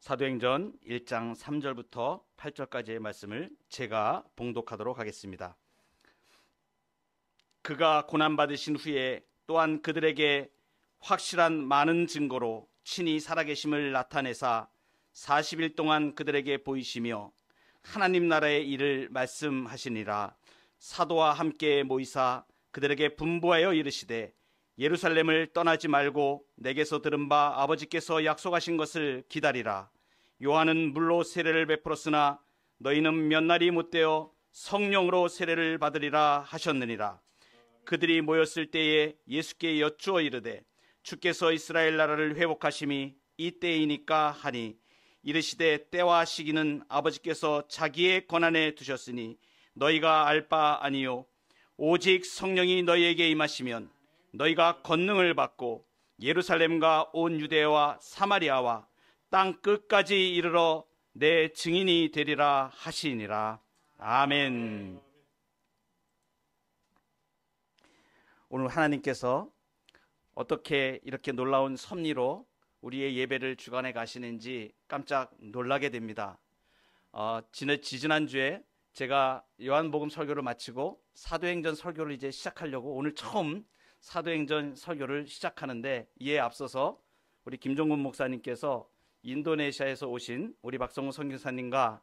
사도행전 1장 3절부터 8절까지의 말씀을 제가 봉독하도록 하겠습니다. 그가 고난받으신 후에 또한 그들에게 확실한 많은 증거로 친히 살아계심을 나타내사 40일 동안 그들에게 보이시며 하나님 나라의 일을 말씀하시니라. 사도와 함께 모이사 그들에게 분부하여 이르시되 예루살렘을 떠나지 말고 내게서 들은 바 아버지께서 약속하신 것을 기다리라. 요한은 물로 세례를 베풀었으나 너희는 몇 날이 못되어 성령으로 세례를 받으리라 하셨느니라. 그들이 모였을 때에 예수께 여쭈어 이르되 주께서 이스라엘 나라를 회복하심이 이때이니까 하니, 이르시되 때와 시기는 아버지께서 자기의 권한에 두셨으니 너희가 알 바 아니요 오직 성령이 너희에게 임하시면 너희가 권능을 받고 예루살렘과 온 유대와 사마리아와 땅 끝까지 이르러 내 증인이 되리라 하시니라. 아멘. 오늘 하나님께서 어떻게 이렇게 놀라운 섭리로 우리의 예배를 주관해 가시는지 깜짝 놀라게 됩니다. 지지난주에 제가 요한복음 설교를 마치고 사도행전 설교를 이제 시작하려고 오늘 처음 사도행전 설교를 시작하는데, 이에 앞서서 우리 김종근 목사님께서 인도네시아에서 오신 우리 박성우 선교사님과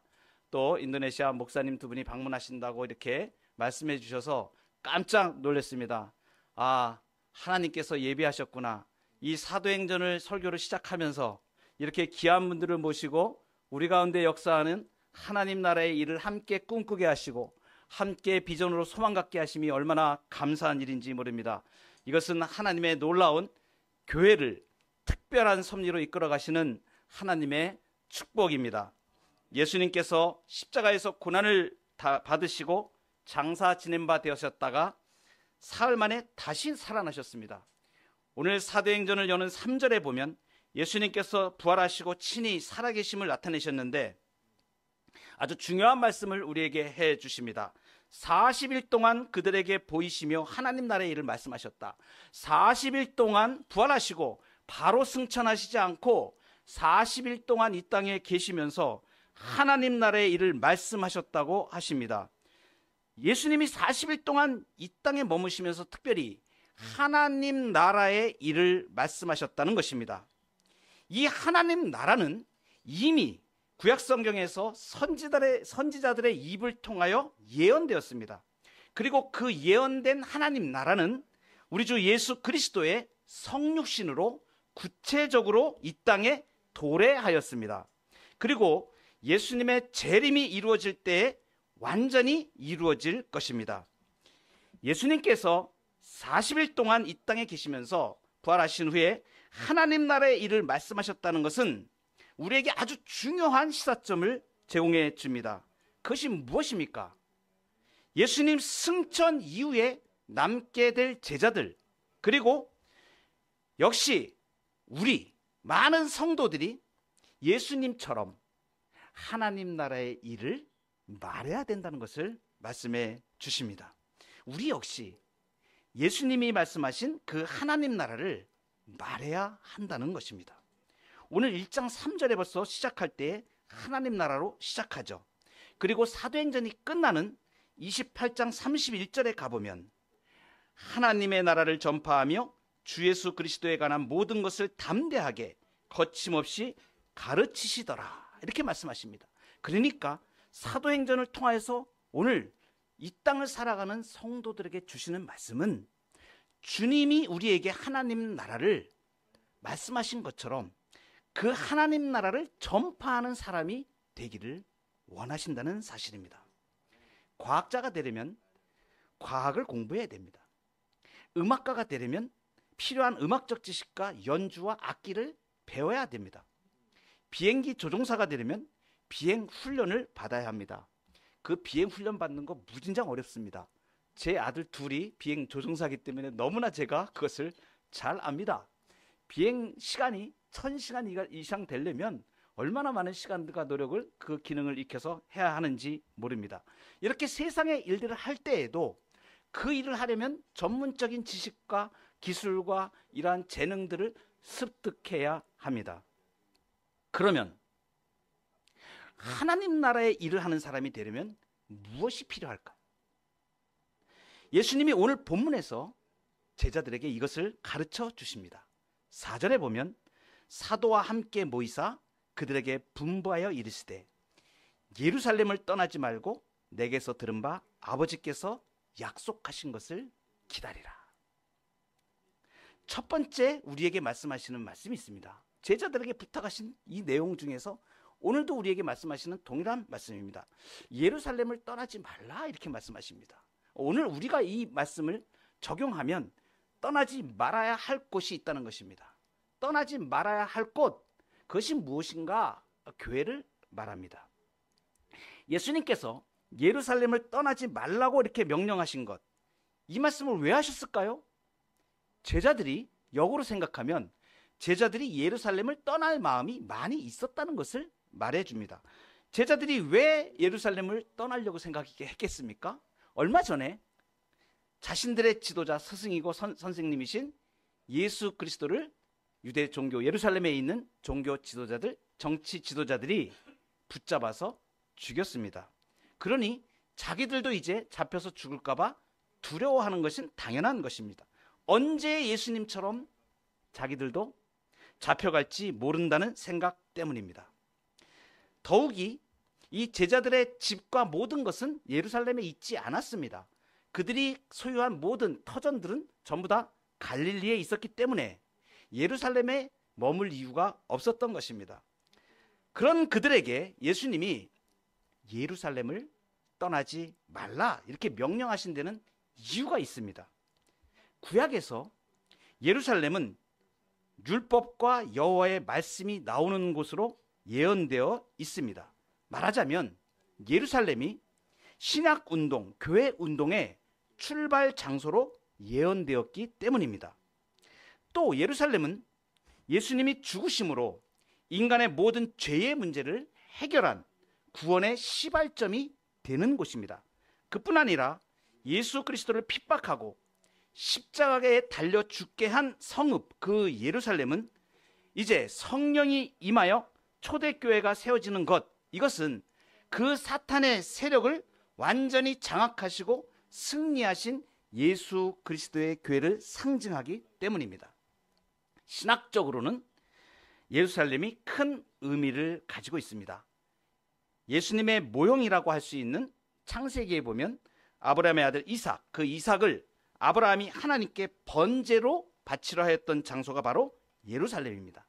또 인도네시아 목사님 두 분이 방문하신다고 이렇게 말씀해 주셔서 깜짝 놀랐습니다. 하나님께서 예비하셨구나. 이 사도행전을 설교를 시작하면서 이렇게 귀한 분들을 모시고 우리 가운데 역사하는 하나님 나라의 일을 함께 꿈꾸게 하시고 함께 비전으로 소망 갖게 하심이 얼마나 감사한 일인지 모릅니다. 이것은 하나님의 놀라운 교회를 특별한 섭리로 이끌어 가시는 하나님의 축복입니다. 예수님께서 십자가에서 고난을 받으시고 장사 지낸 바 되셨다가 사흘 만에 다시 살아나셨습니다. 오늘 사도행전을 여는 3절에 보면 예수님께서 부활하시고 친히 살아계심을 나타내셨는데 아주 중요한 말씀을 우리에게 해 주십니다. 40일 동안 그들에게 보이시며 하나님 나라의 일을 말씀하셨다. 40일 동안 부활하시고 바로 승천하시지 않고 40일 동안 이 땅에 계시면서 하나님 나라의 일을 말씀하셨다고 하십니다. 예수님이 40일 동안 이 땅에 머무시면서 특별히 하나님 나라의 일을 말씀하셨다는 것입니다. 이 하나님 나라는 이미 구약성경에서 선지자들의 입을 통하여 예언되었습니다. 그리고 그 예언된 하나님 나라는 우리 주 예수 그리스도의 성육신으로 구체적으로 이 땅에 도래하였습니다. 그리고 예수님의 재림이 이루어질 때에 완전히 이루어질 것입니다. 예수님께서 40일 동안 이 땅에 계시면서 부활하신 후에 하나님 나라의 일을 말씀하셨다는 것은 우리에게 아주 중요한 시사점을 제공해 줍니다. 그것이 무엇입니까? 예수님 승천 이후에 남게 될 제자들, 그리고 역시 우리 많은 성도들이 예수님처럼 하나님 나라의 일을 말해야 된다는 것을 말씀해 주십니다. 우리 역시 예수님이 말씀하신 그 하나님 나라를 말해야 한다는 것입니다. 오늘 1장 3절에 벌써 시작할 때 하나님 나라로 시작하죠. 그리고 사도행전이 끝나는 28장 31절에 가보면 하나님의 나라를 전파하며 주 예수 그리스도에 관한 모든 것을 담대하게 거침없이 가르치시더라, 이렇게 말씀하십니다. 그러니까 사도행전을 통하여서 오늘 이 땅을 살아가는 성도들에게 주시는 말씀은 주님이 우리에게 하나님 나라를 말씀하신 것처럼 그 하나님 나라를 전파하는 사람이 되기를 원하신다는 사실입니다. 과학자가 되려면 과학을 공부해야 됩니다. 음악가가 되려면 필요한 음악적 지식과 연주와 악기를 배워야 됩니다. 비행기 조종사가 되려면 비행 훈련을 받아야 합니다. 그 비행 훈련 받는 거 무진장 어렵습니다. 제 아들 둘이 비행 조종사이기 때문에 너무나 제가 그것을 잘 압니다. 비행 시간이 1000시간 이상 되려면 얼마나 많은 시간과 노력을 그 기능을 익혀서 해야 하는지 모릅니다. 이렇게 세상의 일들을 할 때에도 그 일을 하려면 전문적인 지식과 기술과 이러한 재능들을 습득해야 합니다. 그러면 하나님 나라의 일을 하는 사람이 되려면 무엇이 필요할까? 예수님이 오늘 본문에서 제자들에게 이것을 가르쳐 주십니다. 4절에 보면 사도와 함께 모이사 그들에게 분부하여 이르시되 예루살렘을 떠나지 말고 내게서 들은 바 아버지께서 약속하신 것을 기다리라. 첫 번째 우리에게 말씀하시는 말씀이 있습니다. 제자들에게 부탁하신 이 내용 중에서 오늘도 우리에게 말씀하시는 동일한 말씀입니다. 예루살렘을 떠나지 말라 이렇게 말씀하십니다. 오늘 우리가 이 말씀을 적용하면 떠나지 말아야 할 곳이 있다는 것입니다. 떠나지 말아야 할 곳, 그것이 무엇인가? 교회를 말합니다. 예수님께서 예루살렘을 떠나지 말라고 이렇게 명령하신 것, 이 말씀을 왜 하셨을까요? 제자들이 역으로 생각하면 제자들이 예루살렘을 떠날 마음이 많이 있었다는 것을 말해줍니다. 제자들이 왜 예루살렘을 떠나려고 생각했겠습니까? 얼마 전에 자신들의 지도자 스승이고 선생님이신 예수 그리스도를 유대 종교 예루살렘에 있는 종교 지도자들, 정치 지도자들이 붙잡아서 죽였습니다. 그러니 자기들도 이제 잡혀서 죽을까봐 두려워하는 것은 당연한 것입니다. 언제 예수님처럼 자기들도 잡혀갈지 모른다는 생각 때문입니다. 더욱이 이 제자들의 집과 모든 것은 예루살렘에 있지 않았습니다. 그들이 소유한 모든 터전들은 전부 다 갈릴리에 있었기 때문에 예루살렘에 머물 이유가 없었던 것입니다. 그런 그들에게 예수님이 예루살렘을 떠나지 말라 이렇게 명령하신 데는 이유가 있습니다. 구약에서 예루살렘은 율법과 여호와의 말씀이 나오는 곳으로 예언되어 있습니다. 말하자면 예루살렘이 신약운동, 교회운동의 출발 장소로 예언되었기 때문입니다. 또 예루살렘은 예수님이 죽으심으로 인간의 모든 죄의 문제를 해결한 구원의 시발점이 되는 곳입니다. 그뿐 아니라 예수 그리스도를 핍박하고 십자가에 달려 죽게 한 성읍 그 예루살렘은 이제 성령이 임하여 초대교회가 세워지는 것, 이것은 그 사탄의 세력을 완전히 장악하시고 승리하신 예수 그리스도의 교회를 상징하기 때문입니다. 신학적으로는 예루살렘이 큰 의미를 가지고 있습니다. 예수님의 모형이라고 할 수 있는 창세기에 보면 아브라함의 아들 이삭, 그 이삭을 아브라함이 하나님께 번제로 바치려 하였던 장소가 바로 예루살렘입니다.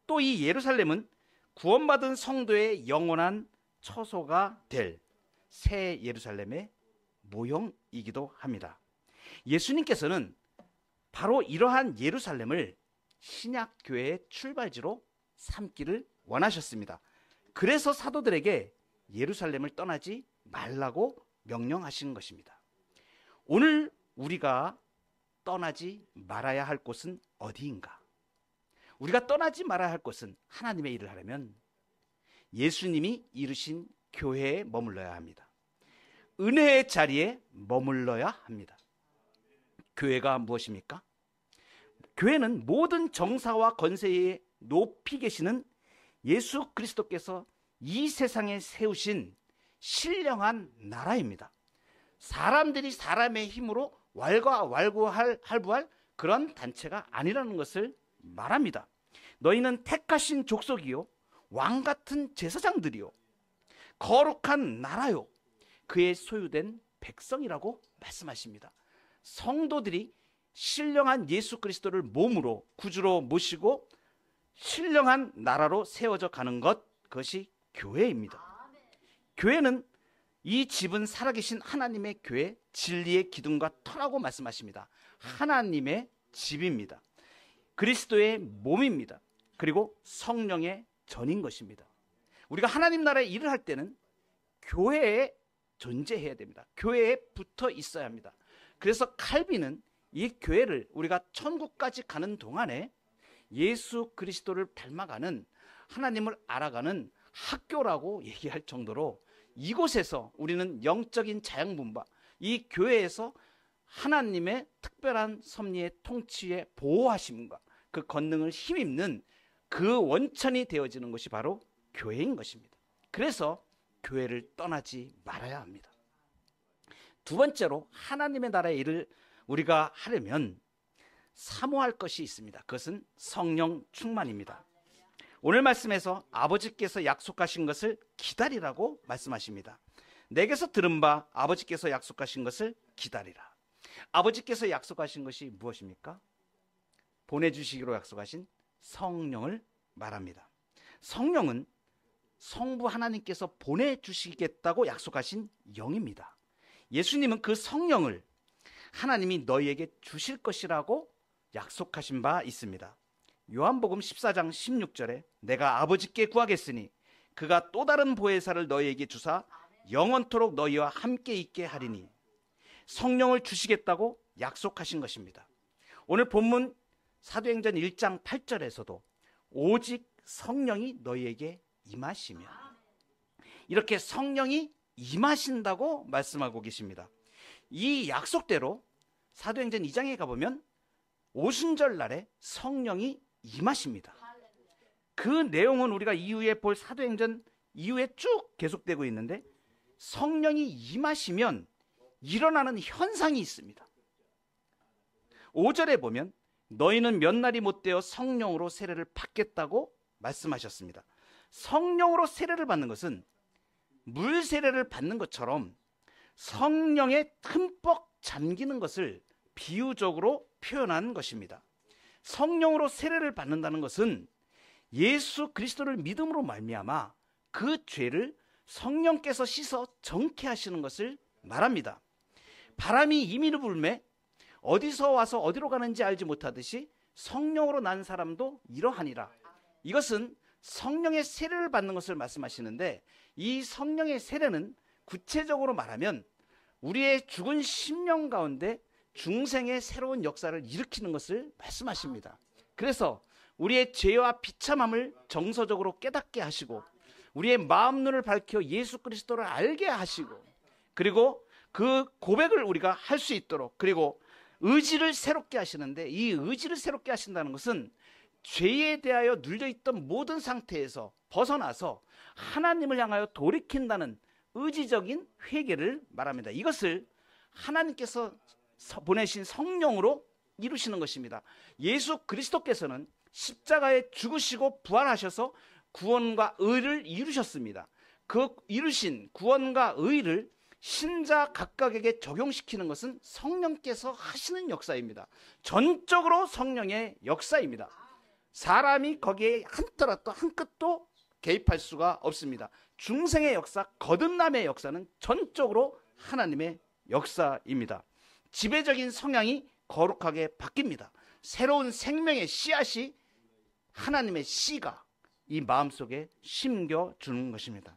또 이 예루살렘은 구원받은 성도의 영원한 처소가 될 새 예루살렘의 모형이기도 합니다. 예수님께서는 바로 이러한 예루살렘을 신약교회의 출발지로 삼기를 원하셨습니다. 그래서 사도들에게 예루살렘을 떠나지 말라고 명령하신 것입니다. 오늘 우리가 떠나지 말아야 할 곳은 어디인가? 우리가 떠나지 말아야 할 곳은 하나님의 일을 하려면 예수님이 이루신 교회에 머물러야 합니다. 은혜의 자리에 머물러야 합니다. 교회가 무엇입니까? 교회는 모든 정사와 권세에 높이 계시는 예수 그리스도께서 이 세상에 세우신 신령한 나라입니다. 사람들이 사람의 힘으로 할부할 그런 단체가 아니라는 것을 말합니다. 너희는 택하신 족속이요 왕같은 제사장들이요 거룩한 나라요 그의 소유된 백성이라고 말씀하십니다. 성도들이 신령한 예수 그리스도를 몸으로 구주로 모시고 신령한 나라로 세워져 가는 것, 그것이 교회입니다. 교회는 이 집은 살아계신 하나님의 교회, 진리의 기둥과 터라고 말씀하십니다. 하나님의 집입니다. 그리스도의 몸입니다. 그리고 성령의 전인 것입니다. 우리가 하나님 나라의 일을 할 때는 교회에 존재해야 됩니다. 교회에 붙어 있어야 합니다. 그래서 칼빈은 이 교회를 우리가 천국까지 가는 동안에 예수 그리스도를 닮아가는, 하나님을 알아가는 학교라고 얘기할 정도로 이곳에서 우리는 영적인 자양분바, 이 교회에서 하나님의 특별한 섭리의 통치의 보호하심과 그 권능을 힘입는 그 원천이 되어지는 것이 바로 교회인 것입니다. 그래서 교회를 떠나지 말아야 합니다. 두 번째로 하나님의 나라의 일을 우리가 하려면 사모할 것이 있습니다. 그것은 성령 충만입니다. 오늘 말씀에서 아버지께서 약속하신 것을 기다리라고 말씀하십니다. 내게서 들은 바 아버지께서 약속하신 것을 기다리라. 아버지께서 약속하신 것이 무엇입니까? 보내주시기로 약속하신 성령을 말합니다. 성령은 성부 하나님께서 보내주시겠다고 약속하신 영입니다. 예수님은 그 성령을 하나님이 너희에게 주실 것이라고 약속하신 바 있습니다. 요한복음 14장 16절에 내가 아버지께 구하겠으니 그가 또 다른 보혜사를 너희에게 주사 영원토록 너희와 함께 있게 하리니, 성령을 주시겠다고 약속하신 것입니다. 오늘 본문 사도행전 1장 8절에서도 오직 성령이 너희에게 임하시면, 이렇게 성령이 임하신다고 말씀하고 계십니다. 이 약속대로 사도행전 2장에 가보면 오순절 날에 성령이 임하십니다. 그 내용은 우리가 이후에 볼 사도행전 이후에 쭉 계속되고 있는데, 성령이 임하시면 일어나는 현상이 있습니다. 5절에 보면 너희는 몇 날이 못되어 성령으로 세례를 받겠다고 말씀하셨습니다. 성령으로 세례를 받는 것은 물 세례를 받는 것처럼 성령에 흠뻑 잠기는 것을 비유적으로 표현한 것입니다. 성령으로 세례를 받는다는 것은 예수 그리스도를 믿음으로 말미암아 그 죄를 성령께서 씻어 정케 하시는 것을 말합니다. 바람이 임의로 불매 어디서 와서 어디로 가는지 알지 못하듯이 성령으로 난 사람도 이러하니라. 이것은 성령의 세례를 받는 것을 말씀하시는데, 이 성령의 세례는 구체적으로 말하면 우리의 죽은 심령 가운데 중생의 새로운 역사를 일으키는 것을 말씀하십니다. 그래서 우리의 죄와 비참함을 정서적으로 깨닫게 하시고, 우리의 마음 눈을 밝혀 예수 그리스도를 알게 하시고, 그리고 그 고백을 우리가 할 수 있도록, 그리고 의지를 새롭게 하시는데, 이 의지를 새롭게 하신다는 것은 죄에 대하여 눌려있던 모든 상태에서 벗어나서 하나님을 향하여 돌이킨다는 의지적인 회개를 말합니다. 이것을 하나님께서 보내신 성령으로 이루시는 것입니다. 예수 그리스도께서는 십자가에 죽으시고 부활하셔서 구원과 의를 이루셨습니다. 그 이루신 구원과 의를 신자 각각에게 적용시키는 것은 성령께서 하시는 역사입니다. 전적으로 성령의 역사입니다. 사람이 거기에 한 톨도 한 끗도 개입할 수가 없습니다. 중생의 역사, 거듭남의 역사는 전적으로 하나님의 역사입니다. 지배적인 성향이 거룩하게 바뀝니다. 새로운 생명의 씨앗이, 하나님의 씨가 이 마음속에 심겨주는 것입니다.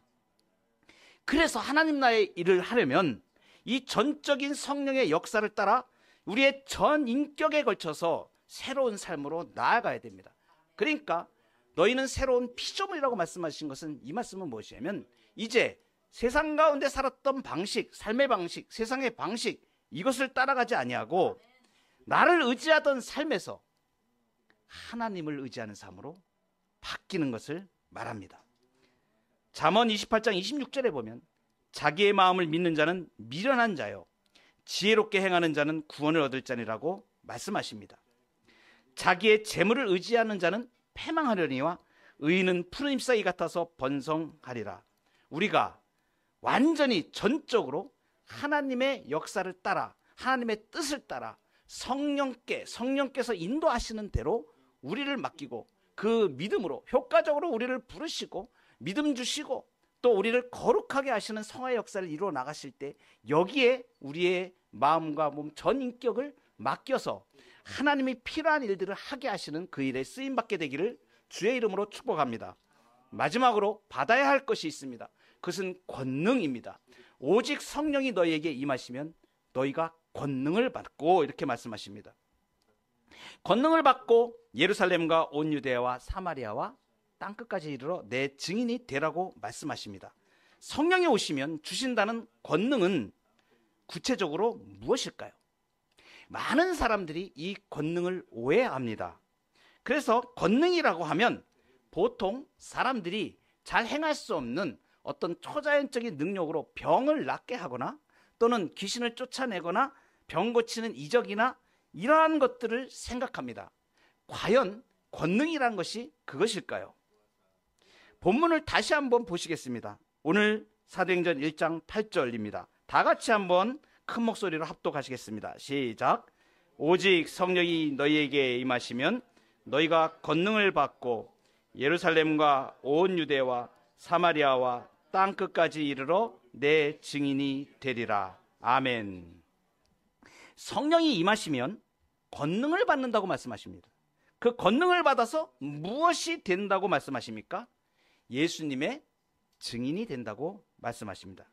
그래서 하나님 나라의 일을 하려면 이 전적인 성령의 역사를 따라 우리의 전 인격에 걸쳐서 새로운 삶으로 나아가야 됩니다. 그러니까 너희는 새로운 피조물이라고 말씀하신 것은, 이 말씀은 무엇이냐면 이제 세상 가운데 살았던 방식, 삶의 방식, 세상의 방식, 이것을 따라가지 아니하고 나를 의지하던 삶에서 하나님을 의지하는 삶으로 바뀌는 것을 말합니다. 잠언 28장 26절에 보면 자기의 마음을 믿는 자는 미련한 자요 지혜롭게 행하는 자는 구원을 얻을 자니라고 말씀하십니다. 자기의 재물을 의지하는 자는 패망하려니와 의인은 푸른 잎사귀 같아서 번성하리라. 우리가 완전히 전적으로 하나님의 역사를 따라, 하나님의 뜻을 따라 성령께서 인도하시는 대로 우리를 맡기고 그 믿음으로 효과적으로 우리를 부르시고 믿음 주시고 또 우리를 거룩하게 하시는 성화의 역사를 이루어 나가실 때, 여기에 우리의 마음과 몸 전 인격을 맡겨서 하나님이 필요한 일들을 하게 하시는 그 일에 쓰임받게 되기를 주의 이름으로 축복합니다. 마지막으로 받아야 할 것이 있습니다. 그것은 권능입니다. 오직 성령이 너희에게 임하시면 너희가 권능을 받고, 이렇게 말씀하십니다. 권능을 받고 예루살렘과 온 유대야와 사마리아와 땅끝까지 이르러 내 증인이 되라고 말씀하십니다. 성령이 오시면 주신다는 권능은 구체적으로 무엇일까요? 많은 사람들이 이 권능을 오해합니다. 그래서 권능이라고 하면 보통 사람들이 잘 행할 수 없는 어떤 초자연적인 능력으로 병을 낫게 하거나 또는 귀신을 쫓아내거나 병 고치는 이적이나 이러한 것들을 생각합니다. 과연 권능이란 것이 그것일까요? 본문을 다시 한번 보시겠습니다. 오늘 사도행전 1장 8절입니다. 다 같이 한번 큰 목소리로 합독하시겠습니다. 시작. 오직 성령이 너희에게 임하시면 너희가 권능을 받고 예루살렘과 온 유대와 사마리아와 땅끝까지 이르러 내 증인이 되리라. 아멘. 성령이 임하시면 권능을 받는다고 말씀하십니다. 그 권능을 받아서 무엇이 된다고 말씀하십니까? 예수님의 증인이 된다고 말씀하십니다.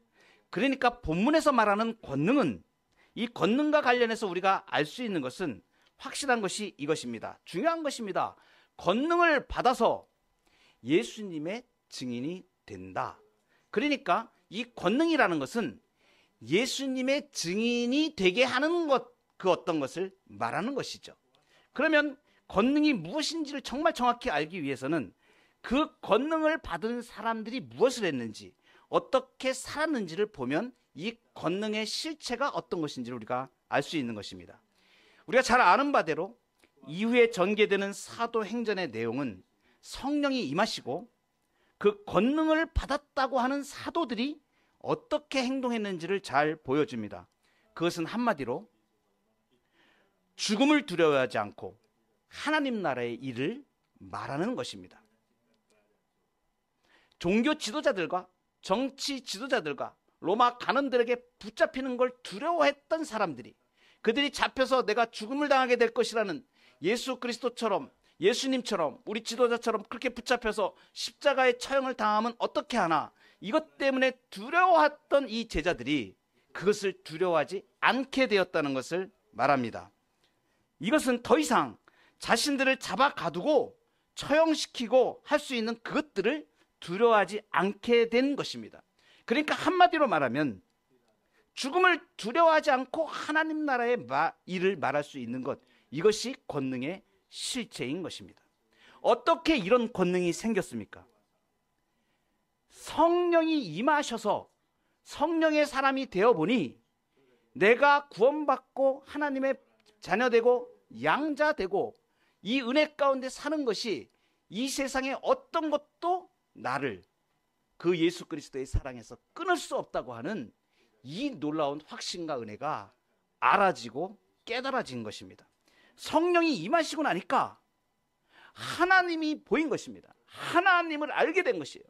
그러니까 본문에서 말하는 권능은, 이 권능과 관련해서 우리가 알 수 있는 것은 확실한 것이 이것입니다. 중요한 것입니다. 권능을 받아서 예수님의 증인이 된다. 그러니까 이 권능이라는 것은 예수님의 증인이 되게 하는 것, 그 어떤 것을 말하는 것이죠. 그러면 권능이 무엇인지를 정말 정확히 알기 위해서는 그 권능을 받은 사람들이 무엇을 했는지, 어떻게 살았는지를 보면 이 권능의 실체가 어떤 것인지를 우리가 알 수 있는 것입니다. 우리가 잘 아는 바대로 이후에 전개되는 사도행전의 내용은 성령이 임하시고 그 권능을 받았다고 하는 사도들이 어떻게 행동했는지를 잘 보여줍니다. 그것은 한마디로 죽음을 두려워하지 않고 하나님 나라의 일을 말하는 것입니다. 종교 지도자들과 정치 지도자들과 로마 간원들에게 붙잡히는 걸 두려워했던 사람들이, 그들이 잡혀서 내가 죽음을 당하게 될 것이라는 예수 그리스도처럼, 예수님처럼, 우리 지도자처럼 그렇게 붙잡혀서 십자가의 처형을 당하면 어떻게 하나, 이것 때문에 두려워했던 이 제자들이 그것을 두려워하지 않게 되었다는 것을 말합니다. 이것은 더 이상 자신들을 잡아 가두고 처형시키고 할 수 있는 그것들을 두려워하지 않게 된 것입니다. 그러니까 한마디로 말하면 죽음을 두려워하지 않고 하나님 나라의 일을 말할 수 있는 것, 이것이 권능의 실체인 것입니다. 어떻게 이런 권능이 생겼습니까? 성령이 임하셔서 성령의 사람이 되어보니 내가 구원받고 하나님의 자녀되고 양자되고 이 은혜 가운데 사는 것이 이 세상에 어떤 것도 나를 그 예수 그리스도의 사랑에서 끊을 수 없다고 하는 이 놀라운 확신과 은혜가 알아지고 깨달아진 것입니다. 성령이 임하시고 나니까 하나님이 보인 것입니다. 하나님을 알게 된 것이에요.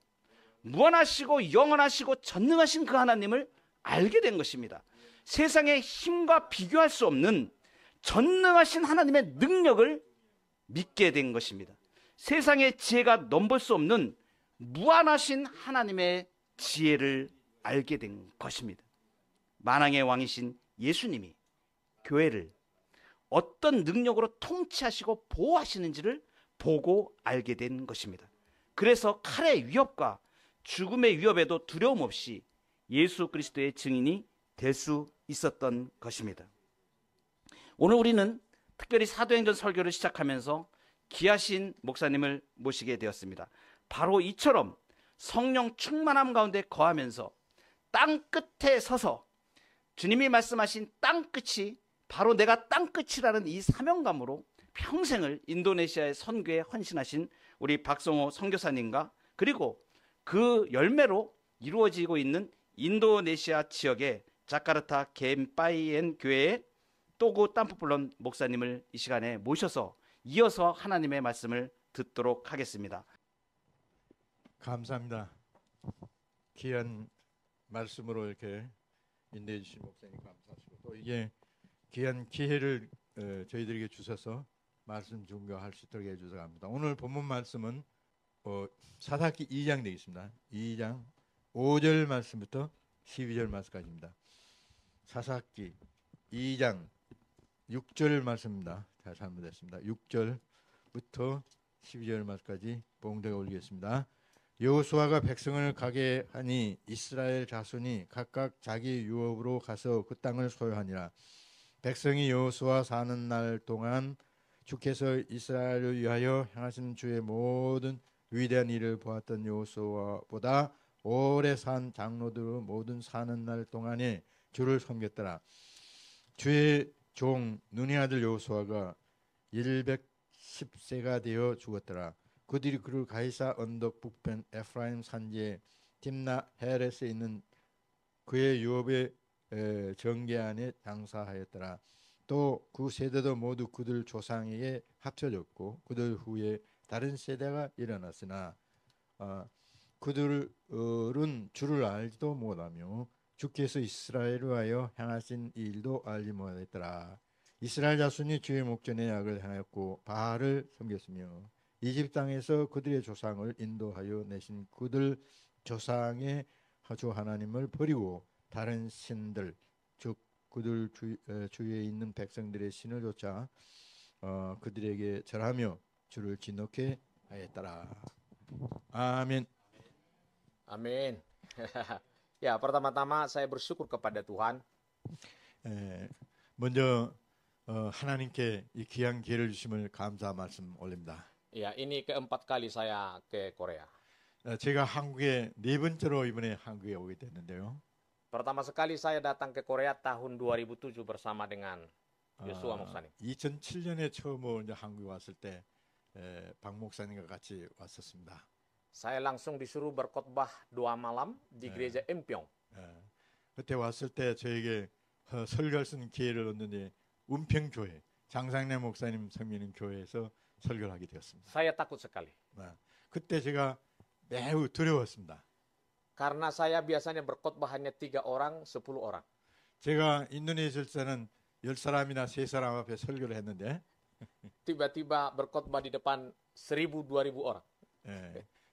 무한하시고 영원하시고 전능하신 그 하나님을 알게 된 것입니다. 세상의 힘과 비교할 수 없는 전능하신 하나님의 능력을 믿게 된 것입니다. 세상의 지혜가 넘볼 수 없는 무한하신 하나님의 지혜를 알게 된 것입니다. 만왕의 왕이신 예수님이 교회를 어떤 능력으로 통치하시고 보호하시는지를 보고 알게 된 것입니다. 그래서 칼의 위협과 죽음의 위협에도 두려움 없이 예수 그리스도의 증인이 될 수 있었던 것입니다. 오늘 우리는 특별히 사도행전 설교를 시작하면서 귀하신 목사님을 모시게 되었습니다. 바로 이처럼 성령 충만함 가운데 거하면서 땅 끝에 서서 주님이 말씀하신 땅 끝이 바로 내가 땅 끝이라는 이 사명감으로 평생을 인도네시아의 선교에 헌신하신 우리 박성호 선교사님과, 그리고 그 열매로 이루어지고 있는 인도네시아 지역의 자카르타 겐파이엔 교회의 또구 땀푸플론 목사님을 이 시간에 모셔서 이어서 하나님의 말씀을 듣도록 하겠습니다. 감사합니다. 귀한 말씀으로 이렇게 인도해 주신 목사님 감사하시고, 또 이게 귀한 기회를 저희들에게 주셔서 말씀 증거할 수 있도록 해주셔서 감사합니다. 오늘 본문 말씀은 사사기 2장 되겠습니다. 2장 5절 말씀부터 12절 말씀까지입니다. 사사기 2장 6절 말씀입니다. 잘 잘못했습니다. 6절부터 12절 말씀까지 봉독해 올리겠습니다. 여호수아가 백성을 가게 하니 이스라엘 자손이 각각 자기 유업으로 가서 그 땅을 소유하니라. 백성이 여호수아 사는 날 동안 주께서 이스라엘을 위하여 행하신 주의 모든 위대한 일을 보았던 여호수아보다 오래 산 장로들의 모든 사는 날 동안에 주를 섬겼더라. 주의 종 눈의 아들 여호수아가 110세가 되어 죽었더라. 그들이 그를 가이사 언덕 북편 에프라임 산지에 딥나 헤렛에 있는 그의 유업의 정계 안에 장사하였더라. 또 그 세대도 모두 그들 조상에게 합쳐졌고 그들 후에 다른 세대가 일어났으나 그들은 주를 알지도 못하며 주께서 이스라엘을 위하여 행하신 일도 알지 못했더라. 이스라엘 자손이 주의 목전에 악을 행하였고 바알을 섬겼으며 이집 땅에서 그들의 조상을 인도하여 내신 그들 조상의 주 하나님을 버리고 다른 신들 즉 그들 주위에 있는 백성들의 신을 쫓아 그들에게 절하며 주를 진노케 하였더라. 아멘. Amin. Ya, pertama-tama saya bersyukur kepada Tuhan. 먼저 하나님께 이 귀한 기회를 주심을 감사 말씀 올립니다. Ya, ini keempat kali saya ke Korea. 제가 한국에 네 번째로 이번에 한국에 오게 됐는데요. Pertama sekali saya datang ke Korea tahun 2007 bersama dengan Yosua 목사님. 2007년에 처음으로 이제 한국에 왔을 때 박 목사님과 같이 왔었습니다. Saya langsung disuruh berkhotbah 2 malam di gereja Empyong. 그때 왔을 때 저에게 설교할 수 있는 기회를 얻는데 은평교회 장상래 목사님 섬기는 교회에서 설교를 하게 되었습니다. Saya takut sekali. 그때 제가 매우 두려웠습니다. Karena saya biasanya berkhotbah hanya 3 orang, 10 orang. 제가 인도네시아에 때는 10사람이나 3사람 앞에 설교를 했는데 Tiba-tiba berkhotbah di depan 1.000, 2.000 orang.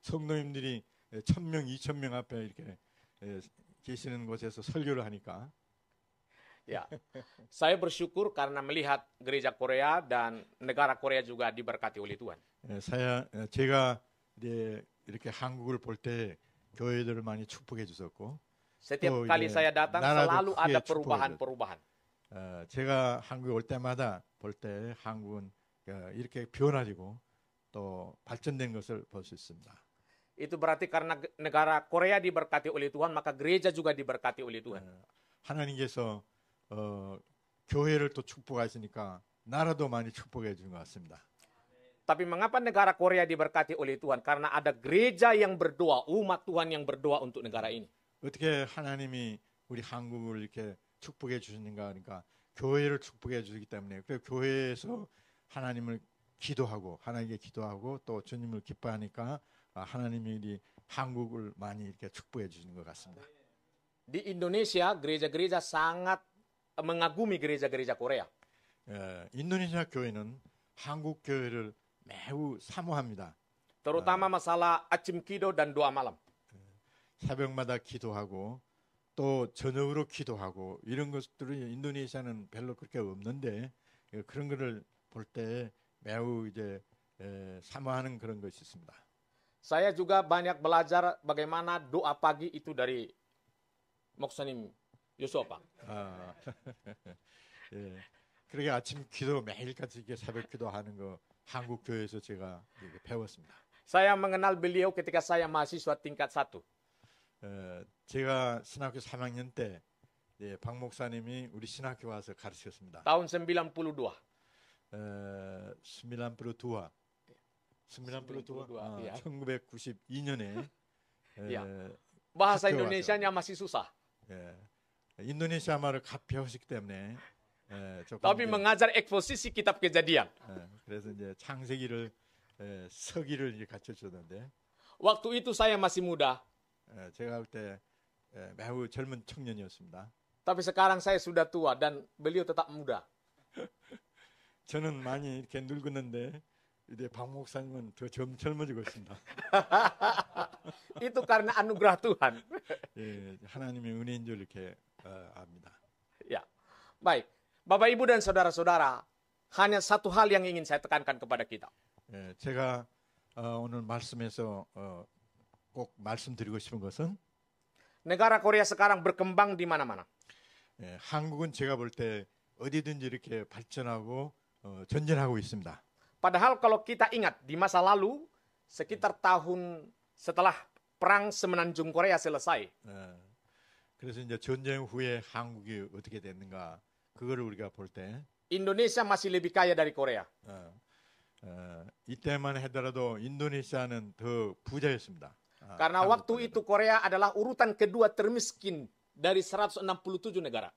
성도님들이 1,000명, 2,000명 앞에 이렇게 계시는 곳에서 설교를 하니까 Ya, saya bersyukur karena melihat gereja Korea dan negara Korea juga diberkati oleh Tuhan. 제가 이제 이렇게 한국을 볼 때 교회들을 많이 축복해 주셨고 Setiap kali saya datang selalu ada perubahan-perubahan. 제가 한국에 올 때마다 볼 때 한국은 이렇게 변화되고 또 발전된 것을 볼 수 있습니다. Itu berarti karena negara Korea diberkati oleh Tuhan, maka gereja juga diberkati oleh Tuhan. 하나님께서 교회를 또 축복하시니까 나라도 많이 축복해 주는 것 같습니다. Tapi mengapa negara Korea diberkati oleh Tuhan? Karena ada gereja yang berdoa, umat Tuhan yang berdoa untuk negara ini. 어떻게 하나님이 우리 한국을 이렇게 축복해 주시는가 하니까 교회를 축복해 주시기 때문에 그 교회에서 하나님을 기도하고 하나님께 기도하고 또 주님을 기뻐하니까 하나님이 한국을 많이 이렇게 축복해 주시는 것 같습니다. Di Indonesia, gereja-gereja sangat mengagumi gereja-gereja Korea. 인도네시아 교회는 한국 교회를 매우 사모합니다. Terutama masalah Achimkido dan doa malam. 새벽마다 기도하고 또 저녁으로 기도하고 이런 것들이 인도네시아는 별로 그렇게 없는데 그런 것을 볼 때 매우 이제 사모하는 그런 것이 있습니다. Saya juga banyak belajar bagaimana doa pagi itu dari 목사님 Yosua Pak. 예. 그렇게 아침 기도 매일같이 이렇게 새벽 기도하는 거 한국 교회에서 제가 배웠습니다. Saya mengenal beliau ketika saya mahasiswa tingkat 1. 제가 신학교 3학년 때 박 목사님이 우리 신학교 와서 가르쳤습니다. tahun 92. 1992년에 Bahasa Indonesianya masih susah. 인도네시아 말을 배웠기 때문에 Tapi mengajar eksposisi kitab Kejadian. 그래서 이제 창세기를 서기를 이제 가르쳐 줬는데 Waktu itu saya masih muda. 제가 그때 매우 젊은 청년이었습니다. Tapi sekarang saya sudah tua dan beliau tetap muda. 저는 많이 이렇게 늙었는데 이제 박 목사님은 더 젊어지고 있습니다. Itu karena anugerah Tuhan. 예, 하나님의 은혜인 줄 이렇게 압니다. Ya, baik. Bapak, Ibu, dan saudara-saudara, hanya satu hal yang ingin saya tekankan kepada kita. 예, 제가 오늘 말씀에서 꼭 말씀드리고 싶은 것은 Negara Korea sekarang berkembang di mana-mana. 예, 한국은 제가 볼 때 어디든지 이렇게 발전하고 전진하고 있습니다. Padahal kalau kita ingat di masa lalu, sekitar tahun setelah perang semenanjung Korea selesai. 그래서 이제 전쟁 후에 한국이 어떻게 됐는가 그거를 우리가 볼 때 Indonesia masih lebih kaya dari Korea. 이때만 하더라도 인도네시아는 더 부자였습니다. Karena waktu itu Korea adalah urutan kedua termiskin dari 167 negara.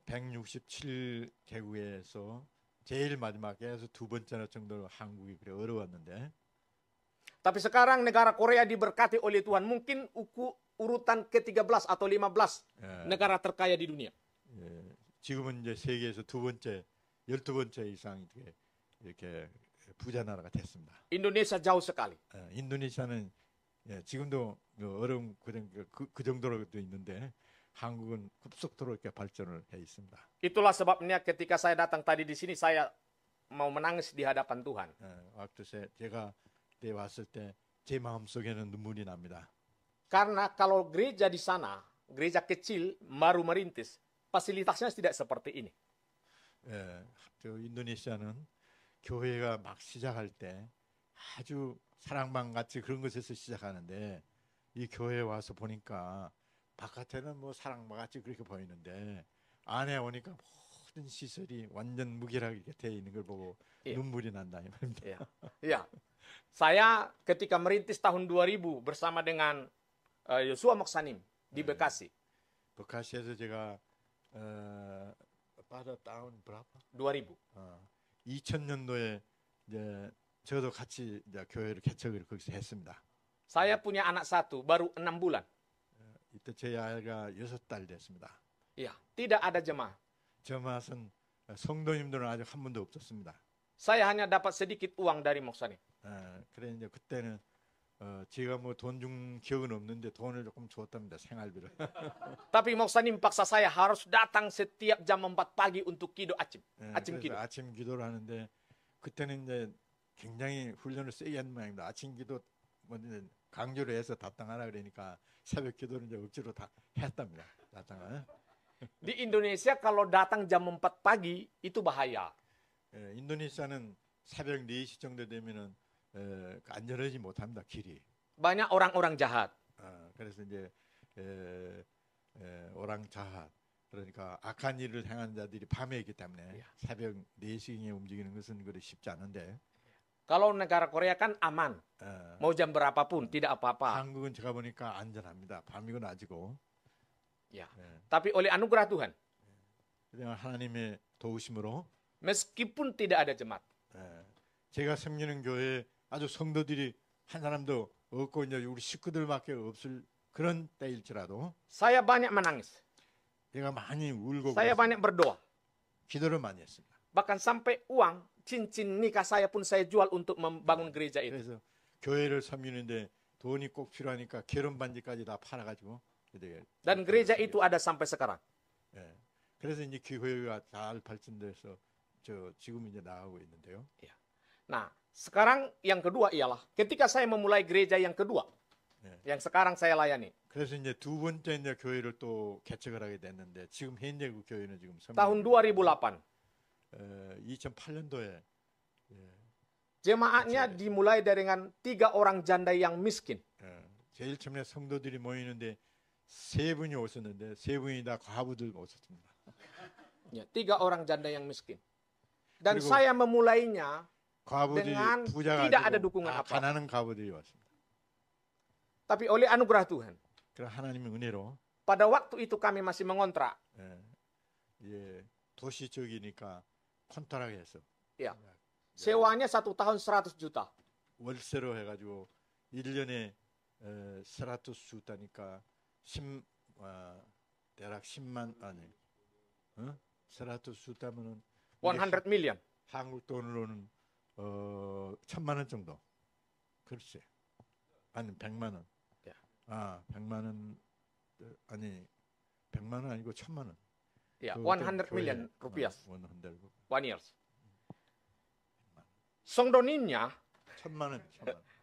167개국에서 제일 마지막에서 두 번째나 정도로 한국이 그래 어려웠는데 Tapi sekarang negara Korea diberkati oleh Tuhan. Mungkin urutan ke-13 atau 15 negara terkaya di dunia. 지금은 이제 세계에서 두 번째, 12번째 이상 이렇게 부자 나라가 됐습니다. Indonesia jauh sekali. 인도네시아는 지금도 어려운 그 정도로도 있는데 한국은 급속도로 이렇게 발전을 해 있습니다. Itulah sebabnya ketika saya datang tadi di sini saya mau menangis di hadapan Tuhan. waktu 제가 그때 왔을 때 제 마음속에는 눈물이 납니다. Karena kalau gereja di sana, gereja kecil baru merintis, fasilitasnya tidak seperti ini. 저 인도네시아는 교회가 막 시작할 때 아주 사랑방 같이 그런 것에서 시작하는데 이 교회에 와서 보니까 바깥에는 뭐 사랑방 같이 그렇게 보이는데 안에 오니까 모든 시설이 완전 무기력하게 이렇게 되어 있는 걸 보고 눈물이 난다 이 말입니다. Ya. Saya ketika merintis tahun 2000 bersama dengan Yosua Moksanim di Bekasi. 베카시에서 제가 pada tahun berapa? 2000. 2000년도에 이제 저도 같이 이제 교회를 개척을 거기서 했습니다. Saya punya anak satu, baru 6 bulan. 이때 제 아이가 6달 됐습니다. Ya, tidak ada jemaah. 저 맛은 성도님들은 아직 한 분도 없었습니다. Saya hanya dapat sedikit uang dari Moksanim. 그래 이제 그때는 제가 뭐 돈 준 기억은 없는데 돈을 조금 줬답니다. 생활비를. Tapi Moksanim paksa saya harus datang setiap jam 4 pagi untuk kido acim. Acim 그래서 kido. 아침 기도를 하는데 그때는 이제 굉장히 훈련을 세게 한 모양입니다. 아침 기도 뭐 강조를 해서 답당하라 그러니까 새벽 기도를 이제 억지로 다 했답니다. 답당을. Di Indonesia kalau datang jam 4 pagi itu bahaya. 인도네시아는 새벽 4시 정도 되면은 안전하지 못합니다. 길이. Banyak orang-orang jahat. 그래서 이제 오랑자hat 그러니까 악한 일을 행하는 자들이 밤에 있기 때문에 새벽 4시경에 움직이는 것은 그리 쉽지 않은데 Kalau negara Korea kan aman. Mau jam berapapun tidak apa-apa. 한국은 제가 보니까 안전합니다. 밤이고 낮이고. Ya. Tapi oleh anugerah Tuhan, 그냥 하나님의 도우심으로 meskipun tidak ada jemaat, 제가 섬기는 교회에 아주 성도들이 한 사람도 없고 이제 우리 식구들밖에 없을 그런 때일지라도 saya banyak menangis. 제가 많이 울고 Saya banyak berdoa. 기도를 많이 했습니다. Bahkan sampai uang cincin nikah saya pun saya jual untuk membangun gereja itu. 그래서 교회를 섬기는데 돈이 꼭 필요하니까 결혼 반지까지 다 팔아가지고 Dan gereja itu ada sampai sekarang. 그래서 이제 교회가 잘 발전돼서 지금 이제 나가고 있는데요. Nah, sekarang yang kedua ialah ketika saya memulai gereja yang kedua, yang sekarang saya layani. 그래서 이제 두 번째 이제 교회를 또 개척을 하게 됐는데 지금 현재 그 교회는 지금 tahun 2008. 2008년도에 Jemaatnya dimulai dengan 3 orang janda yang miskin. 제일 처음에 성도들이 모이는데 3분이 오셨는데 3분이 다 과부들 오셨습니다. Ya, 3 orang janda yang miskin. Dan saya memulainya 과부들이 dengan 부자가 tidak ada 아니고 dukungan 다 apa. 가난한 과부들이 왔습니다. Tapi oleh anugerah Tuhan, 그럼 하나님의 은혜로 pada waktu itu kami masih mengontrak. 도시 쪽이니까 콘트라게 해서 Ya. Sewanya 1 tahun 100 juta. 월세로 해가지고 1년에 100 주다니까 대략 10만 아니 100 주다면은 100 million. 한국 돈으로는 1,000만 원 정도. 글쎄. 아니 100만 원. 100만 원 아니 100만 원 아니고 1,000만 원. Ya, 100 million rupiah. 1 years. Songdonimnya, 1,000만 원.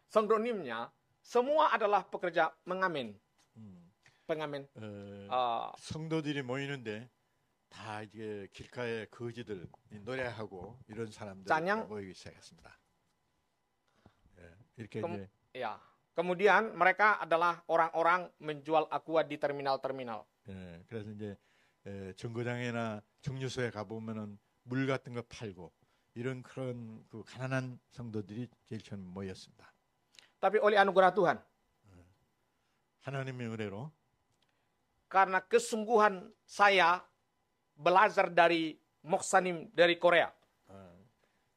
songdonimnya semua adalah pekerja mengamen. pengamen. 성도들이 모이는데 다 이게 길가에 거지들 노래하고 이런 사람들 짠양? 모이기 시작했습니다. 이렇게 이제 Ya, Kemudian mereka adalah orang-orang menjual aqua di terminal-terminal. 예, 그래서 이제 정거장이나 정류소에 가보면은 물 같은 거 팔고 이런 그런 그 가난한 성도들이 제일 처음 모였습니다. Tapi oleh anugerah Tuhan, 하나님의 은혜로 karena kesungguhan saya belajar dari Moksanim dari Korea.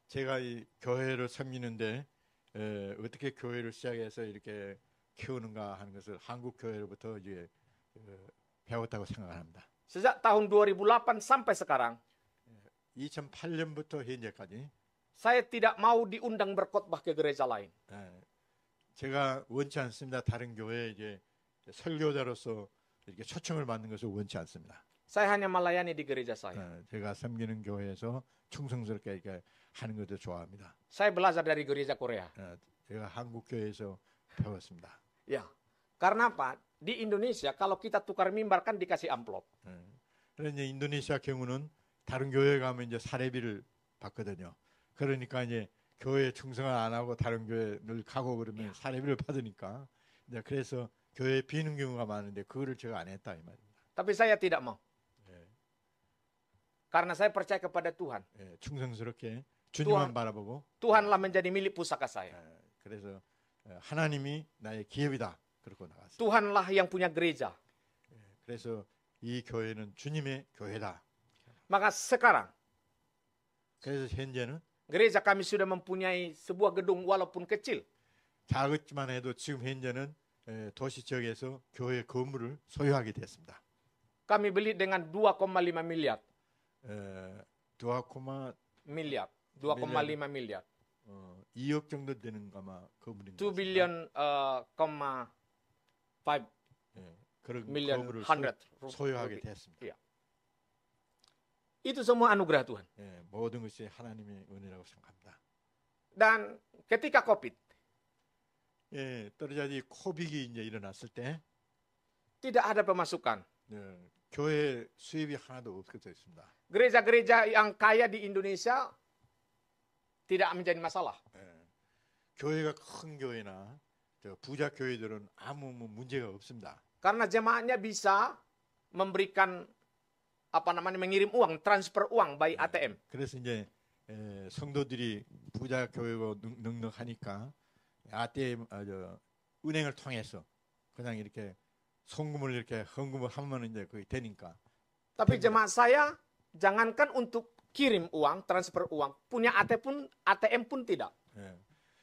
제가 이 교회를 섬기는데 어떻게 교회를 시작해서 이렇게 키우는가 하는 것을 한국 교회로부터 이제 배웠다고 생각합니다. Sejak tahun 2008 sampai sekarang, 2008년부터 현재까지 saya tidak mau diundang berkhotbah ke gereja lain. 제가 원치 않습니다. 다른 교회에 이제 설교자로서 이렇게 초청을 받는 것을 원치 않습니다. Saya hanya melayani di gereja saya. 제가 섬기는 교회에서 충성스럽게 이렇게 하는 것을 좋아합니다. Saya belajar dari gereja Korea. 제가 한국 교회에서 배웠습니다. Ya, karena apa? Di Indonesia kalau kita tukar mimbar kan dikasih amplop. 그런데 인도네시아 경우는 다른 교회 가면 이제 사례비를 받거든요. 그러니까 이제 교회 충성을 안 하고 다른 교회 늘 가고 그러면 사례비를 받으니까 이제 그래서 교회 비는 경우가 많은데 그거를 제가 안 했다 이 말입니다. Tapi saya tidak mau. Karena saya percaya kepada Tuhan. 충성스럽게 주님만 바라보고 Tuhanlah menjadi milik pusaka saya. 그래서 하나님이 나의 기업이다. 그러고 나갔어요. Tuhanlah yang punya gereja. 그래서 이 교회는 주님의 교회다. Maka sekarang 그래서 현재는 gereja kami sudah mempunyai sebuah gedung walaupun kecil. 작았지만 해도 지금 현재는 도시 지역에서 교회 건물을 소유하게 됐습니다. Kami beli dengan 2,5 miliar. 2,5 miliar. 2,5 miliar. 2억 정도 되는 아마 건물인 2 billion, 5 그런 million 건물을 100. 소유하게 됐습니다. Iya. Itu semua anugerah Tuhan. 모든 것이 하나님의 은혜라고 생각합니다. Dan ketika COVID, 떨어져지 코빅이 이제 일어났을 때 tidak ada pemasukan. 교회 수입이 하나도 없어졌습니다. Gereja-gereja yang kaya di Indonesia tidak menjadi masalah. 교회가 큰 교회나 부자 교회들은 아무 문제가 없습니다. Karena jemaatnya bisa memberikan mengirim uang, transfer uang by ATM. 그래서 이제 성도들이 부자 교회고 넉넉하니까 ATM 은행을 통해서 그냥 이렇게 송금을 이렇게 헌금을 하면 이제 그게 되니까. Tapi jemaat saya jangankan untuk kirim uang, transfer uang, punya ATM pun tidak.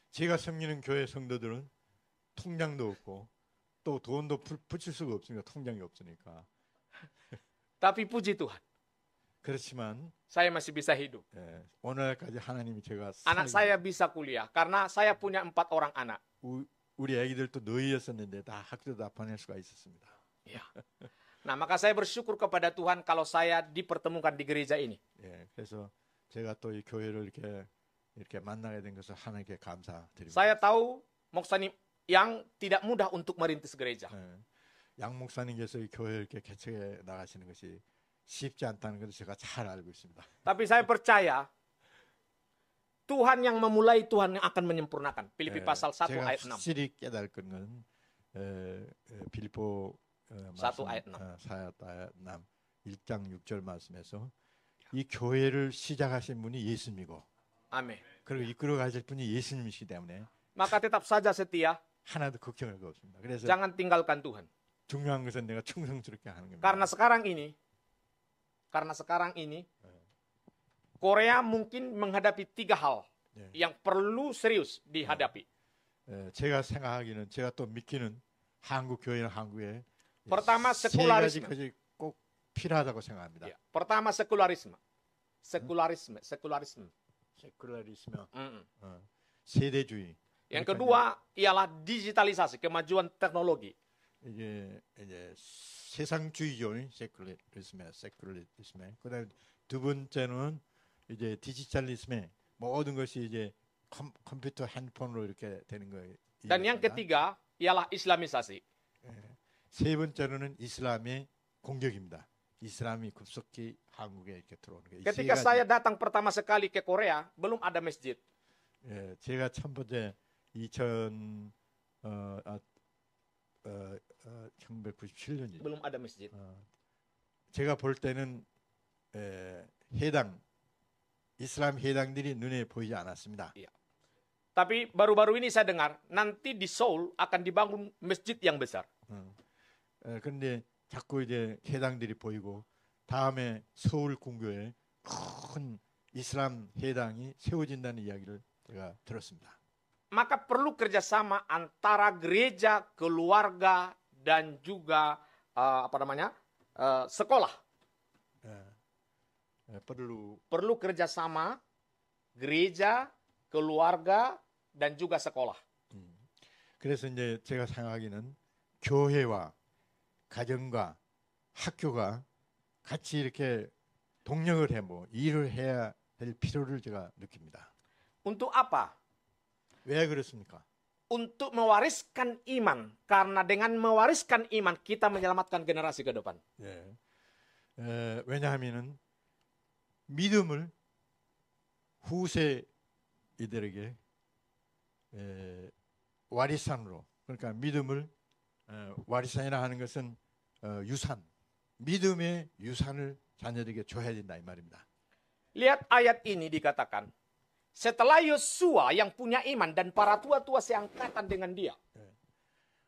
제가 섬기는 교회 성도들은 통장도 없고 또 돈도 붙일 수가 없으니까 통장이 없으니까. Tapi puji Tuhan, 그렇지만 saya masih bisa hidup. 오늘까지 하나님이 제가 Anak saya bisa kuliah karena saya punya 4 orang anak. 우리 아기들도 너희였었는데 다 학교 다 보낼 수가 있었습니다. Ya. Nah, maka saya bersyukur kepada Tuhan kalau saya dipertemukan di gereja ini. 그래서 제가 또 이 교회를 이렇게 만나게 된 것을 하나님께 감사드립니다. Saya tahu Moksanim yang tidak mudah untuk merintis gereja. 양 목사님께서 이 교회 이렇게 개척해 나가시는 것이 쉽지 않다는 것을 제가 잘 알고 있습니다. Tapi saya percaya Tuhan yang memulai, Tuhan yang akan menyempurnakan. Filipi pasal 1 제가 ayat 6. 확실히 깨달을 것은 빌립보 1 ayat 6. 1장 6절 말씀에서 이 교회를 시작하신 분이 예수님이고 Amin. 그리고 이끌어 가실 분이 예수님이시기 때문에 Maka tetap saja setia, 하나도 걱정할 거 없습니다. 그래서 jangan tinggalkan Tuhan. 중요한 것은 내가 충성스럽게 하는 겁니다. Karena sekarang ini Korea mungkin menghadapi 3 hal yang perlu serius dihadapi. 제가 생각하기는 제가 또 믿기는 한국 교회는 한국에 Pertama, 세 sekularisme. 가지 꼭 필요하다고 생각합니다. Ya. Pertama, sekularisme. Sekularisme. 세큘라리스me, 세대주의. Yang kedua ialah digitalisasi, kemajuan teknologi. 이제 세상주의죠, 세큘리스me. 그다음에 두 번째는 이제 디지털리스me, 모든 것이 이제 컴퓨터, 핸드폰으로 이렇게 되는 거예요. Dan yang ketiga ialah islamisasi. 세 번째로는 이슬람의 공격입니다. 이슬람이 급속히 한국에 이렇게 들어오는 거예요. Ketika saya datang pertama sekali ke Korea, belum ada masjid. 제가 첫 번째 1997년이죠. Belum ada masjid. 제가 볼 때는 이슬람 해당들이 눈에 보이지 않았습니다. Tapi baru-baru ini saya dengar, nanti di Seoul akan dibangun masjid yang besar. 그런데 자꾸 이제 해당들이 보이고 다음에 서울 궁교에 큰 이슬람 해당이 세워진다는 이야기를 제가 들었습니다. Maka perlu kerjasama antara gereja, keluarga, dan juga sekolah. Perlu kerjasama gereja, keluarga, dan juga sekolah. 그래서 이제 제가 생각하기는 교회와 가정과 학교가 같이 이렇게 동력을 일을 해야 될 필요를 제가 느낍니다. Untuk apa? 왜 그렇습니까? Untuk mewariskan iman. Karena dengan mewariskan iman, kita menyelamatkan generasi ke depan. 왜냐하면은 믿음을 후세 이들에게 와리산으로, 그러니까 믿음을 와리산이라 하는 것은 유산, 믿음의 유산을 자녀들에게 줘야 된다 이 말입니다. Lihat ayat ini dikatakan, setelah Yosua yang punya iman dan para tua-tua seangkatan dengan dia.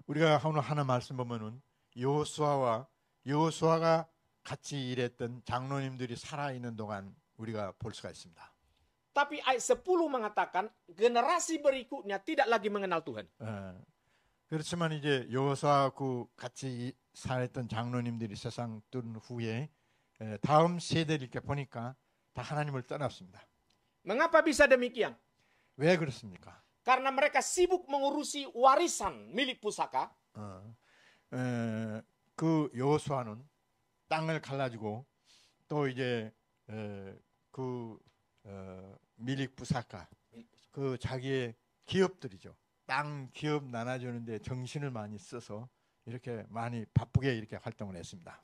우리가 하나 말씀 보면은 여호수아가 같이 일했던 장로님들이 살아 있는 동안 우리가 볼 수가 있습니다. Tapi ayat 10 mengatakan generasi berikutnya tidak lagi mengenal Tuhan. 그렇지만 이제 여호수아하고 같이 살았던 장로님들이 세상 떠난 후에 다음 세대를 이렇게 보니까 다 하나님을 떠났습니다. Mengapa bisa demikian? 왜 그렇습니까? Karena mereka sibuk mengurusi warisan milik pusaka. 그 여호수아는 땅을 갈라주고 또 이제 밀릭 부사카 그 자기의 기업들이죠. 땅 기업 나눠주는데 정신을 많이 써서 이렇게 많이 바쁘게 이렇게 활동을 했습니다.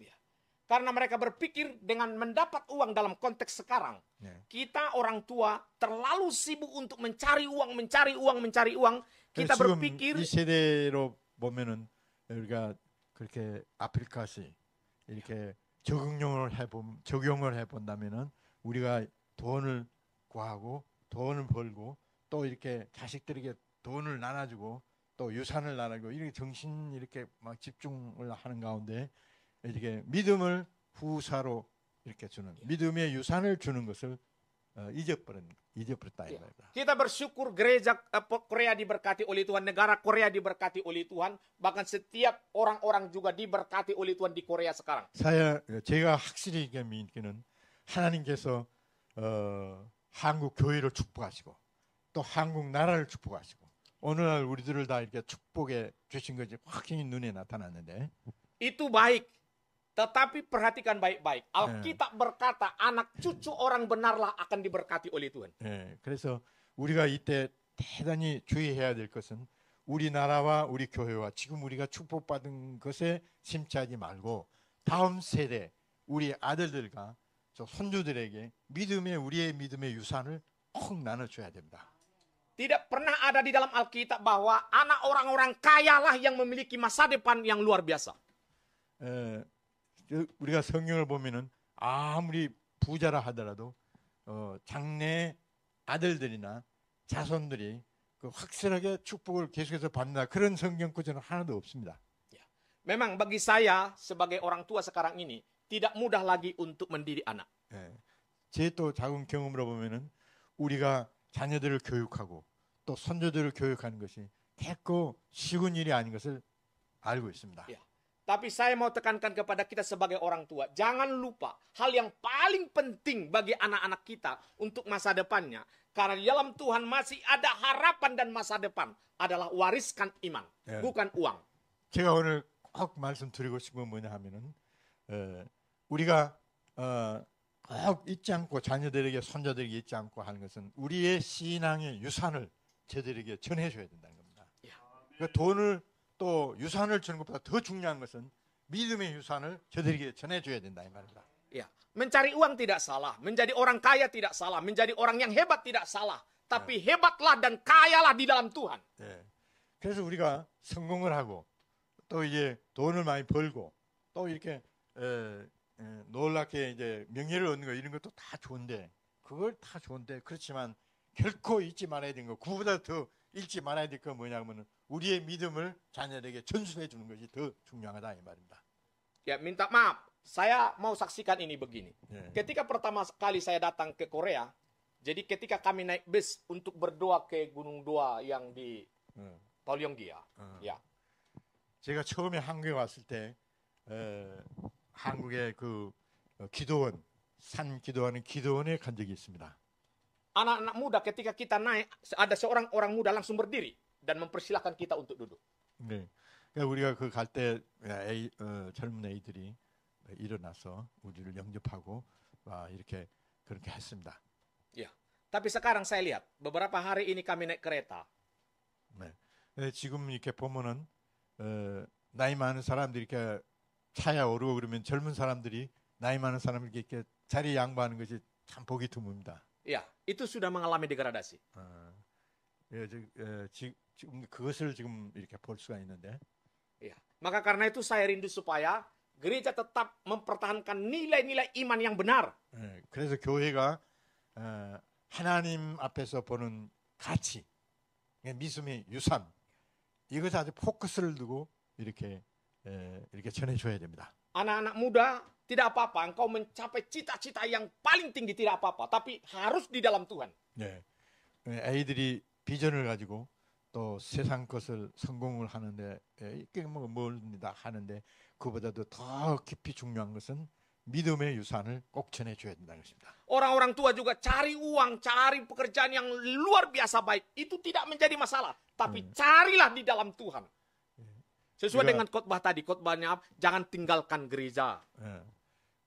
Karena mereka berpikir dengan mendapat uang dalam konteks sekarang, kita orang tua terlalu sibuk untuk mencari uang. Kita berpikir 이 세대로 보면은 우리가 그렇게 아프리카시 이렇게 적용을 해본다면은 우리가 돈을 구하고 돈을 벌고 또 이렇게 자식들에게 돈을 나눠주고 또 유산을 나눠주고 이렇게 정신 이렇게 막 집중을 하는 가운데 이렇게 믿음을 후사로 이렇게 주는 믿음의 유산을 주는 것을 잊어버렸다 이 말이다. Kita bersyukur gereja Korea diberkati oleh Tuhan, negara Korea diberkati oleh Tuhan, bahkan setiap orang-orang juga diberkati oleh Tuhan di Korea sekarang. 제가 확실히 믿기는 하나님께서 한국 교회를 축복하시고 또 한국 나라를 축복하시고 오늘날 우리들을 다 이렇게 축복해 주신 것이 확연히 눈에 나타났는데 Itu baik. Tetapi perhatikan baik-baik. Alkitab berkata anak cucu orang benarlah akan diberkati oleh Tuhan. 그래서 우리가 이때 대단히 주의해야 될 것은 우리나라와 우리 교회와 지금 우리가 축복받은 것에 심취하지 말고 다음 세대 우리 아들들과 손주들에게 우리의 믿음의 유산을 꼭 나눠줘야 됩니다. Tidak pernah ada di dalam Alkitab bahwa anak orang-orang kayalah yang memiliki masa depan yang luar biasa. 우리가 성경을 보면은 아무리 부자라 하더라도 장래 아들들이나 자손들이 그 확실하게 축복을 계속해서 받는다 그런 성경 구절은 하나도 없습니다. Memang bagi saya sebagai orang tua sekarang ini tidak mudah lagi untuk mendidik anak. 제 또 작은 경험으로 보면은 우리가 자녀들을 교육하고 또 손주들을 교육하는 것이 결코 쉬운 일이 아닌 것을 알고 있습니다. Tapi saya mau tekankan kepada kita sebagai orang tua, jangan lupa hal yang paling penting bagi anak-anak kita untuk masa depannya. Karena di dalam Tuhan masih ada harapan dan masa depan adalah wariskan iman, bukan uang. 제가 오늘 꼭 말씀드리고 싶은 건 뭐냐 하면은 우리가 꼭 잊지 않고 자녀들에게 손자들에게 잊지 않고 하는 것은 우리의 신앙의 유산을 저들에게 전해줘야 된다는 겁니다. 그 돈을 또 유산을 주는 것보다 더 중요한 것은 믿음의 유산을 저들에게 전해줘야 된다 이 말입니다. Mencari uang tidak salah, menjadi orang kaya tidak salah, menjadi orang yang hebat tidak salah, tapi hebatlah dan kayalah di dalam Tuhan. 그래서 우리가 성공을 하고 또 이제 돈을 많이 벌고 또 이렇게 놀랍게 이제 명예를 얻는 거 이런 것도 다 좋은데 그걸 다 좋은데 그렇지만 결코 잊지 말아야 되는 거 그보다 더 잊지 말아야 될 거 뭐냐면은 우리의 믿음을 자녀에게 전수해 주는 것이 더 중요하다 이 말입니다. Ya, minta maaf. Saya mau saksikan ini begini. 예. Ketika pertama kali saya datang ke Korea, jadi ketika kami naik bus untuk berdoa ke Gunung Dua yang di Palyonggia. Ya. 제가 처음에 한국에 왔을 때 한국의 그 기도원 산 기도하는 기도원에 간 적이 있습니다. Anak-anak muda ketika kita naik, ada seorang orang muda langsung berdiri dan mempersilahkan kita untuk duduk. 네. 그러니까 우리가 그 갈 때 젊은 애들이 일어나서 우리를 영접하고 이렇게 그렇게 했습니다. Ya. Tapi sekarang saya lihat, beberapa hari ini kami naik kereta. 네. 지금 이렇게 보면은 나이 많은 사람들이 이렇게 차에 오르고 그러면 젊은 사람들이 나이 많은 사람들에게 이렇게 자리 양보하는 것이 참 보기 드뭅니다. Ya, itu sudah mengalami degradasi. 지금 그것을 지금 이렇게 볼 수가 있는데. Ya. Maka karena itu saya rindu supaya gereja tetap mempertahankan nilai-nilai iman yang benar. 그래서 교회가 하나님 앞에서 보는 가치, 믿음의 유산, 이것에 아주 포커스를 두고 이렇게 전해줘야 됩니다. Anak-anak muda, tidak apa-apa engkau mencapai cita-cita yang paling tinggi, tidak apa-apa. Tapi harus di dalam Tuhan. 네, 아이들이 비전을 가지고 또 세상 것을 성공을 하는데 이게 뭘다 하는데 그보다도 더 깊이 중요한 것은 믿음의 유산을 꼭 전해줘야 된다는 것입니다. Orang-orang tua juga cari uang, cari pekerjaan yang luar biasa baik. Itu tidak menjadi masalah. Tapi carilah di dalam Tuhan. Sesuai dengan khotbah tadi, khotbahnya jangan tinggalkan gereja.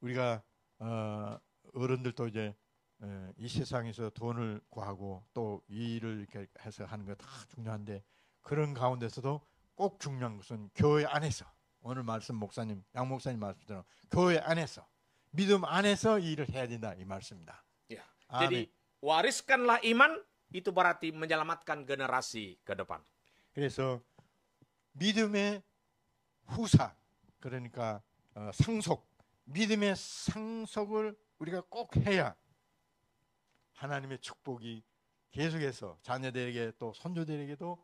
우리가 어른들도 이제 이 세상에서 돈을 구하고 또 일을 이렇게 해서 하는 거 다 중요한데 그런 가운데서도 꼭 중요한 것은 교회 안에서 오늘 말씀 목사님, 양 목사님 말씀대로 교회 안에서 믿음 안에서 일을 해야 된다 이 말씀입니다. Ya. Jadi wariskanlah iman itu berarti menyelamatkan generasi ke depan. 그래서 믿음의 후사 그러니까 상속 믿음의 상속을 우리가 꼭 해야 하나님의 축복이 계속해서 자녀들에게 또 손주들에게도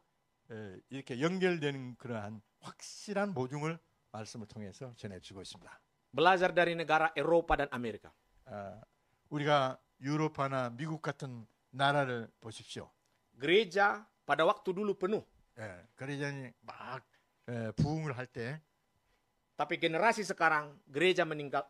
이렇게 연결되는 그러한 확실한 보증을 말씀을 통해서 전해주고 있습니다. Belajar dari negara Eropa dan Amerika. 우리가 유로파나 미국 같은 나라를 보십시오. Gereja pada waktu dulu penuh. 그러자니 막 부흥을 할 때 Tapi generasi sekarang gereja meninggal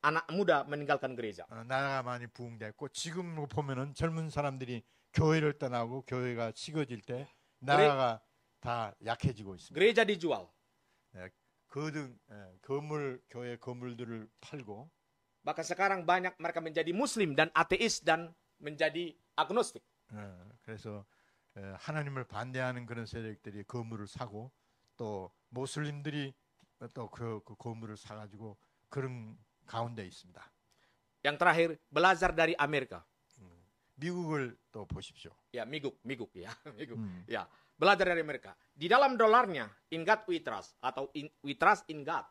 anak muda meninggalkan gereja. 나라가 많이 부흥됐고 지금 보면은 젊은 사람들이 교회를 떠나고 교회가 식어질 때 나라가 다 약해지고 있습니다. Gereja dijual. 교회 건물들을 팔고 Bahkan sekarang banyak mereka menjadi muslim dan ateis dan menjadi agnostik. 그래서 하나님을 반대하는 그런 세력들이 건물을 사고 또 모슬림들이 또 그 건물을 사가지고 그런 가운데 있습니다. Yang terakhir, belajar dari Amerika. 미국을 또 보십시오. Ya, mi국 ya, mi국. Ya, belajar dari Amerika. Di dalam dolarnya, in God we trust atau we trust in God.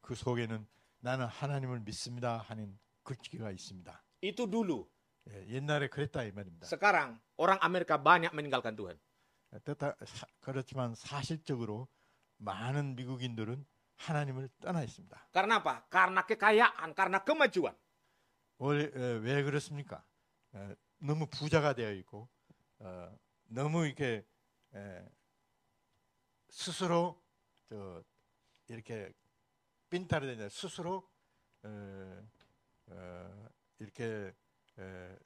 그 속에는 나는 하나님을 믿습니다 하는 글귀가 있습니다. Itu dulu. 옛날에 그랬다 이 말입니다. Sekarang orang Amerika banyak meninggalkan Tuhan. 그렇지만 사실적으로 많은 미국인들은 하나님을 떠나 있습니다. Karena apa? Karena kekayaan, karena kemajuan. 왜 그렇습니까? 너무 부자가 되어 있고 너무 이렇게 스스로 이렇게 빈타를 되냐 스스로 이렇게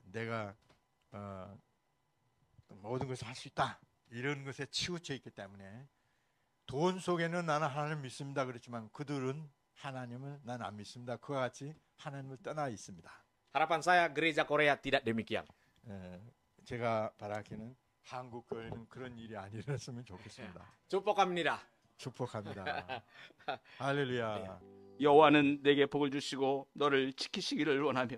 내가 모든 것을 할 수 있다 이런 것에 치우쳐 있기 때문에 돈 속에는 나는 하나님을 믿습니다 그렇지만 그들은 하나님을 나는 안 믿습니다. 그와 같이 하나님을 떠나 있습니다. Harapan saya gereja Korea tidak demikian. 제가 바라기는 한국 교회는 그런 일이 안 일어났으면 좋겠습니다. 축복합니다. 축복합니다. 할렐루야. 여호와는 내게 복을 주시고 너를 지키시기를 원하며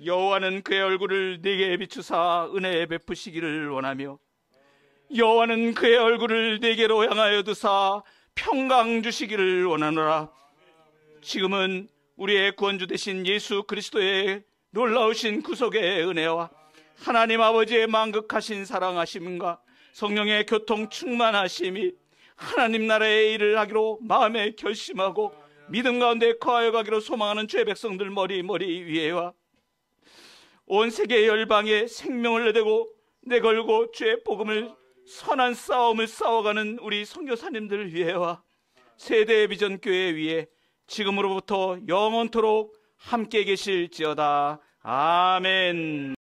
여호와는 그의 얼굴을 네게 비추사 은혜에 베푸시기를 원하며 여호와는 그의 얼굴을 내게로 향하여 두사 평강 주시기를 원하노라. 지금은 우리의 구원주 되신 예수 그리스도의 놀라우신 구속의 은혜와 하나님 아버지의 만극하신 사랑하심과 성령의 교통 충만하심이 하나님 나라의 일을 하기로 마음에 결심하고 믿음 가운데 거하여 가기로 소망하는 주의 백성들 머리 위에와 온 세계 열방에 생명을 내대고 내걸고 주의 복음을 선한 싸움을 싸워가는 우리 선교사님들 위에와 세대 비전 교회 위에 지금으로부터 영원토록 함께 계실지어다. 아멘.